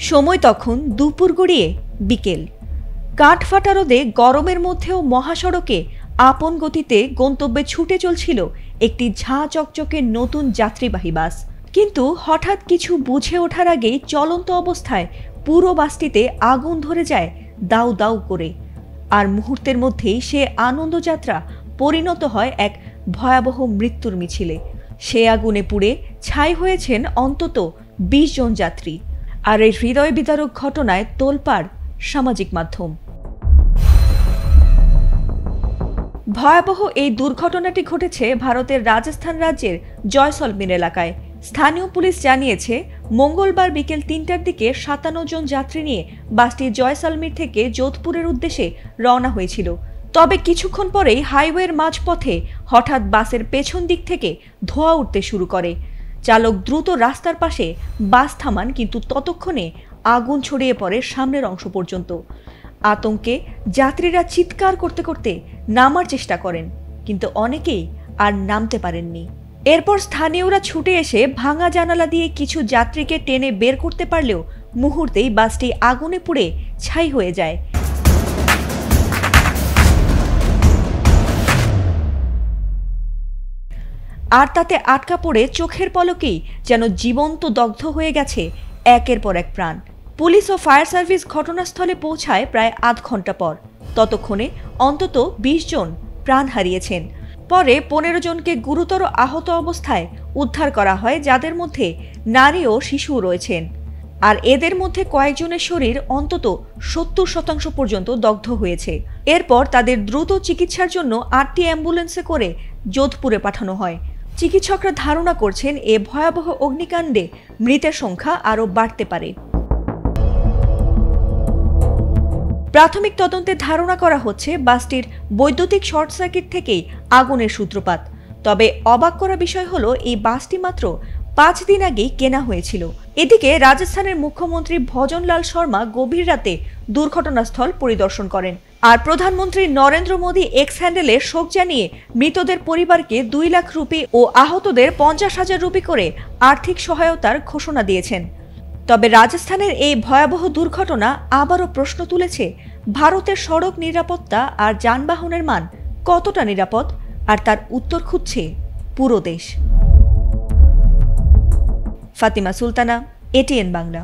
সময় তখন দুপুর গড়িয়ে বিকেল। কাঠফাটা রোদে গরমের মধ্যেও মহাসড়কে আপন গতিতে গন্তব্যে ছুটে চলছিল একটি ঝাঁ চকচকে নতুন যাত্রীবাহী বাস। কিন্তু হঠাৎ কিছু বুঝে ওঠার আগেই চলন্ত অবস্থায় পুরো বাসটিতে আগুন ধরে যায় দাউ দাউ করে। আর মুহূর্তের মধ্যেই সে আনন্দযাত্রা পরিণত হয় এক ভয়াবহ মৃত্যুর মিছিলে। সে আগুনে পুড়ে ছাই হয়েছেন অন্তত ২০ জন যাত্রী। আর এই হৃদয় বিদারক ঘটনায় তোলপাড় সামাজিক মাধ্যম। ভয়াবহ এই দুর্ঘটনাটি ঘটেছে ভারতের রাজস্থান রাজ্যের জয়সলমীর এলাকায়। স্থানীয় পুলিশ জানিয়েছে, মঙ্গলবার বিকেল ৩টার দিকে ৫৭ জন যাত্রী নিয়ে বাসটি জয়সলমীর থেকে যোধপুরের উদ্দেশ্যে রওনা হয়েছিল। তবে কিছুক্ষণ পরেই হাইওয়ের মাঝপথে হঠাৎ বাসের পেছন দিক থেকে ধোঁয়া উঠতে শুরু করে। চালক দ্রুত রাস্তার পাশে বাস থামান, কিন্তু ততক্ষণে আগুন ছড়িয়ে পড়ে সামনের অংশ পর্যন্ত। আতঙ্কে যাত্রীরা চিৎকার করতে করতে নামার চেষ্টা করেন, কিন্তু অনেকেই আর নামতে পারেননি। এরপর স্থানীয়রা ছুটে এসে ভাঙা জানালা দিয়ে কিছু যাত্রীকে টেনে বের করতে পারলেও মুহূর্তেই বাসটি আগুনে পুড়ে ছাই হয়ে যায়। আর তাতে আটকা পড়ে চোখের পলকেই যেন জীবন্ত দগ্ধ হয়ে গেছে একের পর এক প্রাণ। পুলিশ ও ফায়ার সার্ভিস ঘটনাস্থলে পৌঁছায় প্রায় আধ ঘন্টা পর। ততক্ষণে অন্তত ২০ জন প্রাণ হারিয়েছেন। পরে ১৫ জনকে গুরুতর আহত অবস্থায় উদ্ধার করা হয়, যাদের মধ্যে নারী ও শিশুও রয়েছেন। আর এদের মধ্যে কয়েকজনের শরীর অন্তত ৭০% পর্যন্ত দগ্ধ হয়েছে। এরপর তাদের দ্রুত চিকিৎসার জন্য ৮টি অ্যাম্বুলেন্সে করে যোধপুরে পাঠানো হয়। চিকিৎসকরা ধারণা করছেন, এ ভয়াবহ অগ্নিকাণ্ডে মৃতের সংখ্যা আরও বাড়তে পারে। প্রাথমিক তদন্তে ধারণা করা হচ্ছে বাসটির বৈদ্যুতিক শর্ট সার্কিট থেকেই আগুনের সূত্রপাত। তবে অবাক করা বিষয় হলো, এই বাসটি মাত্র ৫ দিন আগেই কেনা হয়েছিল। এদিকে রাজস্থানের মুখ্যমন্ত্রী ভজনলাল শর্মা গভীর রাতে দুর্ঘটনাস্থল পরিদর্শন করেন। আর প্রধানমন্ত্রী নরেন্দ্র মোদী এক্স হ্যান্ডেলে শোক জানিয়ে মৃতদের পরিবারকে ২ লাখ রুপি ও আহতদের ৫০,০০০ রুপি করে আর্থিক সহায়তার ঘোষণা দিয়েছেন। তবে রাজস্থানের এই ভয়াবহ দুর্ঘটনা আবারও প্রশ্ন তুলেছে, ভারতের সড়ক নিরাপত্তা আর যানবাহনের মান কতটা নিরাপদ, আর তার উত্তর খুঁজছে পুরো দেশ। ফাতিমা সুলতানা, এটিএন বাংলা।